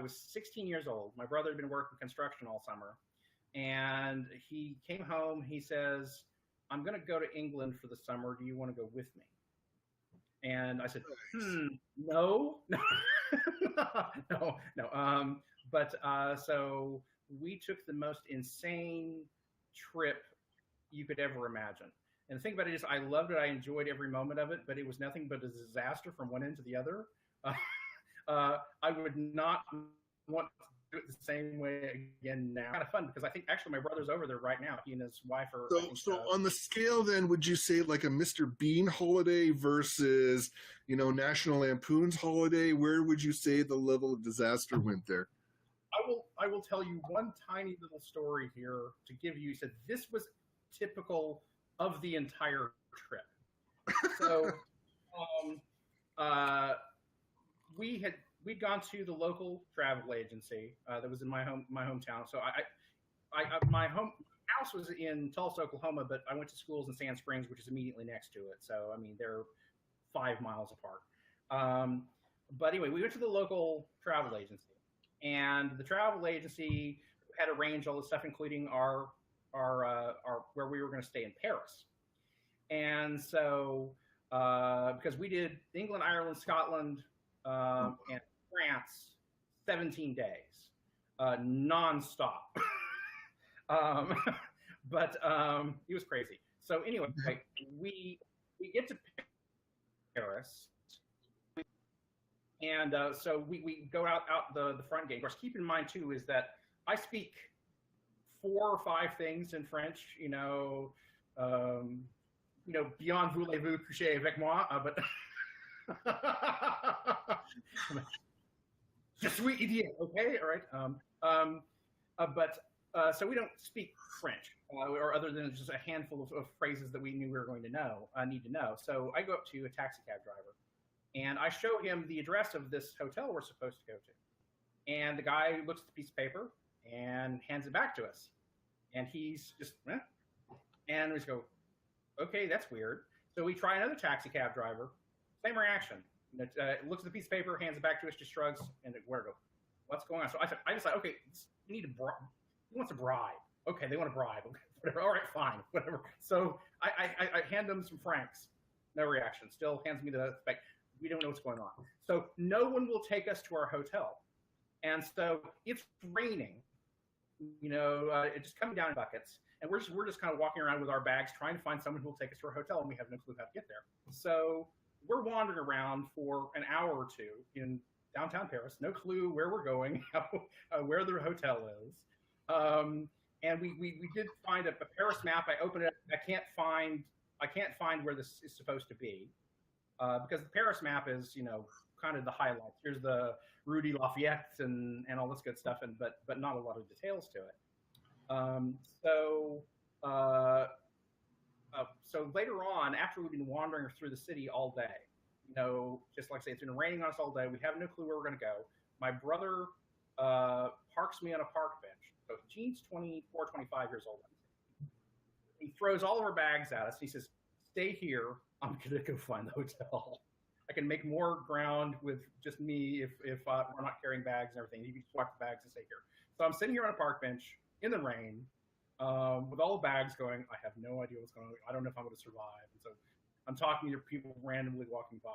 was 16 years old, my brother had been working construction all summer, and he came home. He says, "I'm going to go to England for the summer. Do you want to go with me?" And I said, no. So we took the most insane trip you could ever imagine. And the thing about it is, I loved it. I enjoyed every moment of it, but it was nothing but a disaster from one end to the other. I would not want to do it the same way again now. Kind of fun, because I think actually my brother's over there right now. He and his wife are. So on the scale, then, would you say like a Mr. Bean holiday versus, National Lampoon's holiday? Where would you say the level of disaster went there? I will tell you one tiny little story here to give you. He said this was typical of the entire trip. So, we'd gone to the local travel agency that was in my hometown. So my home house was in Tulsa, Oklahoma, but I went to schools in Sand Springs, which is immediately next to it. So I mean, they're 5 miles apart. But anyway, we went to the local travel agency, and the travel agency had arranged all the stuff, including our where we were going to stay in Paris. And so because we did England, Ireland, Scotland, and France, 17 days, nonstop. But it was crazy. So anyway, we get to Paris, and so we go out the front gate. Of course, keep in mind too is that I speak 4 or 5 things in French, beyond voulez-vous coucher avec moi, but je suis idiot, okay, all right. So we don't speak French, or other than just a handful of phrases that we knew we were going to need to know. So I go up to a taxi cab driver, and I show him the address of this hotel we're supposed to go to. And the guy looks at the piece of paper and hands it back to us. And he's just, and we just go, okay, that's weird. So we try another taxi cab driver, same reaction. Looks at the piece of paper, hands it back to us, just shrugs, and where to go? What's going on? So I decided, okay, we need a bribe. He wants a bribe. Okay, they want a bribe. Okay, whatever. All right, fine, whatever. So I hand them some francs. No reaction. Still hands me the spec. We don't know what's going on. So no one will take us to our hotel. And so it's raining. It's just coming down in buckets. And we're just kind of walking around with our bags trying to find someone who will take us to our hotel, and we have no clue how to get there. So we're wandering around for an hour or two in downtown Paris, no clue where we're going, where the hotel is. And we did find a Paris map. I opened it up. I can't find where this is supposed to be, because the Paris map is, kind of the highlights. Here's the Rue de Lafayette and all this good stuff, but not a lot of details to it. So later on, after we've been wandering through the city all day, just like I say, it's been raining on us all day. We have no clue where we're going to go. My brother parks me on a park bench. So Gene's 24, 25 years old. He throws all of our bags at us. And he says, stay here. I'm going to go find the hotel. I can make more ground with just me if we're not carrying bags and everything. You can swap the bags and stay here. So I'm sitting here on a park bench in the rain with all the bags going. I have no idea what's going on. I don't know if I'm going to survive. And so I'm talking to people randomly walking by.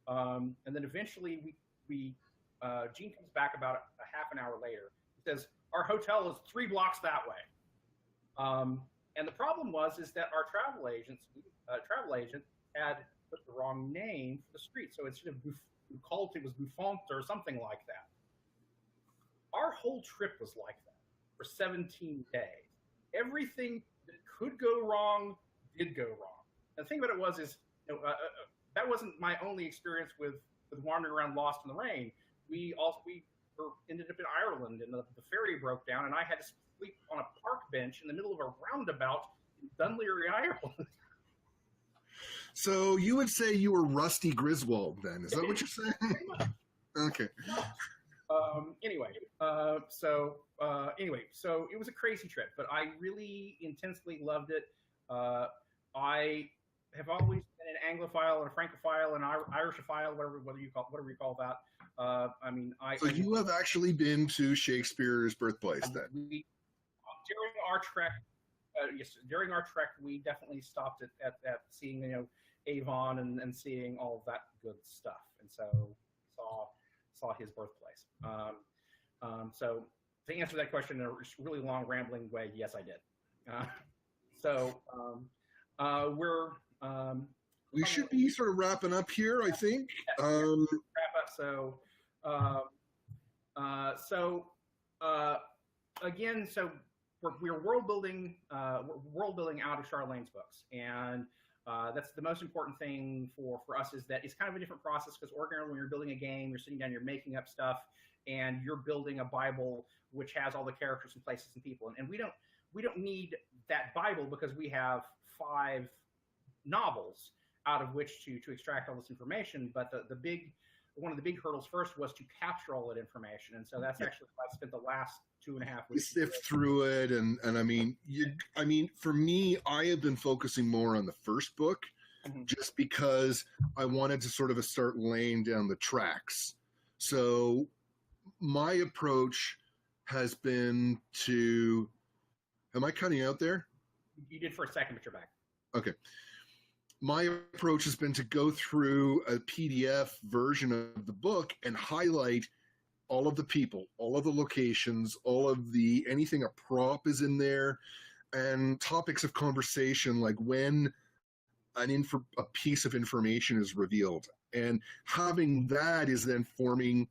And then eventually Gene comes back about a half an hour later. He says, our hotel is 3 blocks that way. And the problem is that our travel agent had put the wrong name for the street. So instead of Buffont, it was Buffont or something like that. Our whole trip was like that for 17 days. Everything that could go wrong did go wrong. And the thing about it is that wasn't my only experience with wandering around lost in the rain. We ended up in Ireland, and the ferry broke down, and I had to sleep on a park bench in the middle of a roundabout in Dunleary, Ireland. So you would say you were Rusty Griswold then? Is that what you're saying? Okay. So it was a crazy trip, but I really intensely loved it. I have always been an Anglophile and a Francophile and Irishophile, whatever you call that. So you have actually been to Shakespeare's birthplace then? During our trek, we definitely stopped at seeing Avon and seeing all of that good stuff, and so saw his birthplace. So to answer that question in a really long rambling way, yes, I did. We should be sort of wrapping up here, I think. Wrap up. Again, we're world building out of Charlene's books, and that's the most important thing for us, is that it's kind of a different process, because ordinarily when you're building a game, you're sitting down, you're making up stuff, and you're building a Bible which has all the characters and places and people, and we don't need that Bible, because we have 5 novels out of which to extract all this information. But one of the big hurdles first was to capture all that information, and so that's actually what I spent the last 2.5 weeks. You sift through it, and for me, I have been focusing more on the first book, just because I wanted to sort of start laying down the tracks. So my approach has been to. Am I cutting out there? You did for a second, but you're back. Okay. My approach has been to go through a PDF version of the book and highlight all of the people, all of the locations, anything a prop is in there, and topics of conversation, like when a piece of information is revealed. And having that is then forming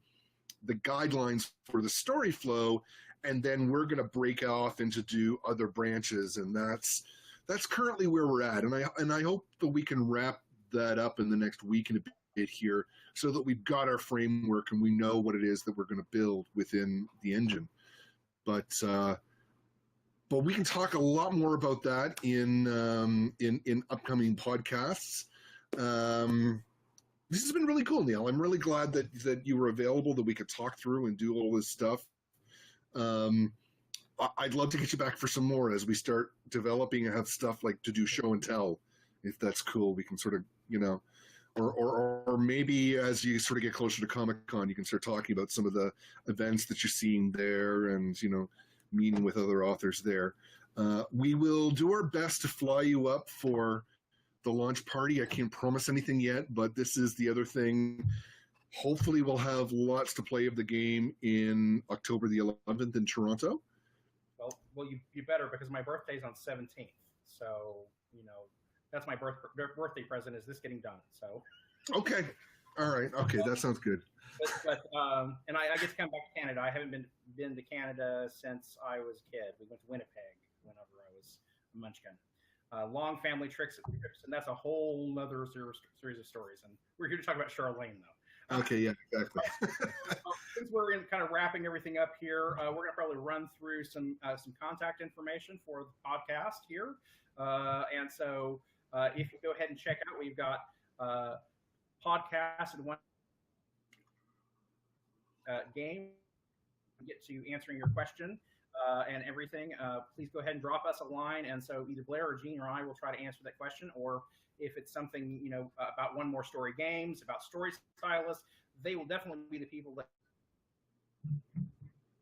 the guidelines for the story flow. and then we're going to break off into do other branches, and that's currently where we're at. And I hope that we can wrap that up in the next week and a bit here, so that we've got our framework and we know what it is that we're going to build within the engine. But we can talk a lot more about that in upcoming podcasts. This has been really cool, Neil. I'm really glad that you were available, that we could talk through and do all this stuff. I'd love to get you back for some more as we start developing and have stuff like to do show and tell. If that's cool, we can sort of, or maybe as you sort of get closer to Comic-Con, you can start talking about some of the events that you're seeing there and, meeting with other authors there. We will do our best to fly you up for the launch party. I can't promise anything yet, but this is the other thing. Hopefully we'll have lots to play of the game in October the 11th in Toronto. Well, you better, because my birthday's on 17th. So, that's my birthday present, is this getting done. So. Okay. All right. Okay. That sounds good. But and I get to come back to Canada. I haven't been to Canada since I was a kid. We went to Winnipeg whenever I was a munchkin. Long family trips, and that's a whole other series of stories. And we're here to talk about Charlene, though. Okay, yeah, exactly. Since we're kind of wrapping everything up here, we're going to probably run through some contact information for the podcast here. And so if you go ahead and check out, we've got podcasts and one game. Get to answering your question and everything. Please go ahead and drop us a line. And so either Blair or Gene or I will try to answer that question, or if it's something, about One More Story games, about story stylists, they will definitely be the people that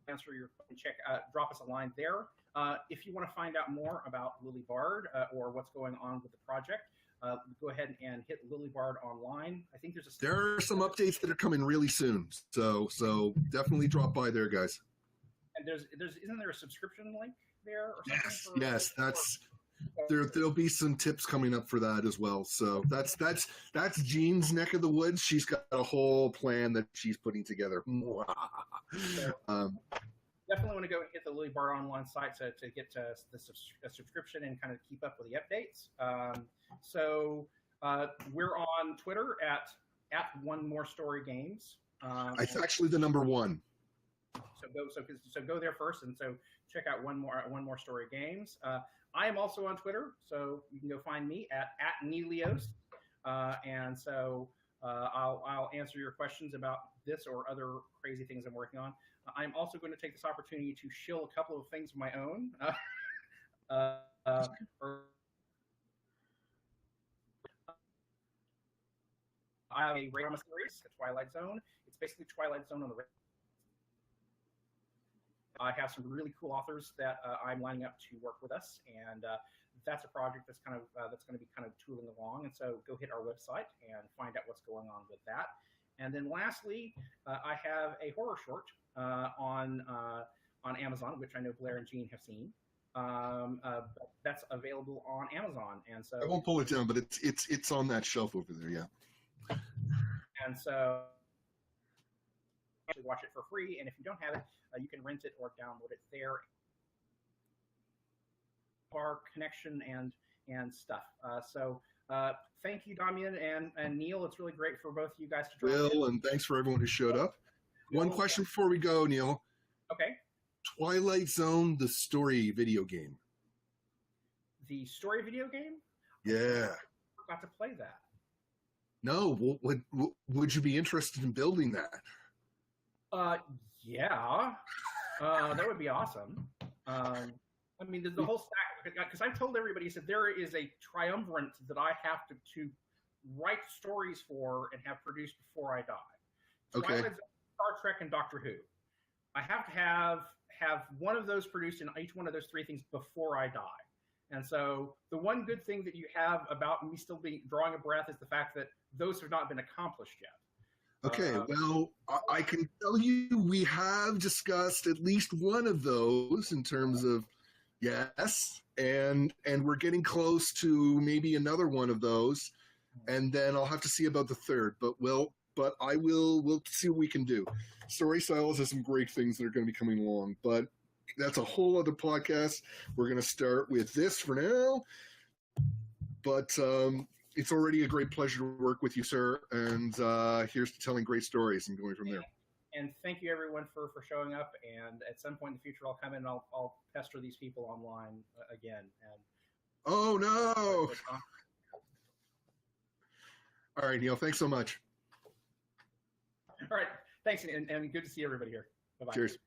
answer your drop us a line there. If you want to find out more about Lily Bard or what's going on with the project, go ahead and hit Lily Bard online. I think there are some updates that are coming really soon, so definitely drop by there, guys. And isn't there a subscription link there or something? Yes, there'll be some tips coming up for that as well. So that's Jean's neck of the woods. She's got a whole plan that she's putting together. Definitely want to go and hit the Lily Bard online site to get to the subscription and kind of keep up with the updates. So we're on Twitter at One More Story Games. It's actually the number one. So go there first, and so check out One More Story Games. I am also on Twitter, so you can go find me at Nelios, and so I'll answer your questions about this or other crazy things I'm working on. I'm also going to take this opportunity to shill a couple of things of my own. I have a drama series, The Twilight Zone. It's basically Twilight Zone on the I have some really cool authors that I'm lining up to work with us, and that's a project that's going to be kind of tooling along. And so go hit our website and find out what's going on with that. And then lastly, I have a horror short on Amazon, which I know Blair and Gene have seen. But that's available on Amazon, and so I won't pull it down, but it's on that shelf over there, yeah. And so actually watch it for free, and if you don't have it, you can rent it or download it there. Our connection and stuff. So thank you, Damian and Neil. It's really great for both of you guys to join. Will, and thanks for everyone who showed up. One question before we go, Neil. Okay. Twilight Zone, the story video game. The story video game? Yeah. I got to play that. No, would you be interested in building that? Yeah. That would be awesome. I mean, the whole stack, because I've told everybody, said there is a triumvirate that I have to write stories for and have produced before I die. Okay. Twilight Zone, Star Trek, and Doctor Who. I have to have one of those produced in each one of those three things before I die. And so the one good thing that you have about me still drawing a breath is the fact that those have not been accomplished yet. Okay, well, I can tell you we have discussed at least one of those in terms of yes, and we're getting close to maybe another one of those, and then I'll have to see about the third. But we'll see what we can do. Story Styles has some great things that are going to be coming along, but that's a whole other podcast. We're going to start with this for now. But it's already a great pleasure to work with you, sir. And here's to telling great stories and going from there. And thank you, everyone, for showing up. And at some point in the future, I'll come in and I'll pester these people online again. And oh, no. All right, Neil. Thanks so much. All right. Thanks. And good to see everybody here. Bye-bye. Cheers.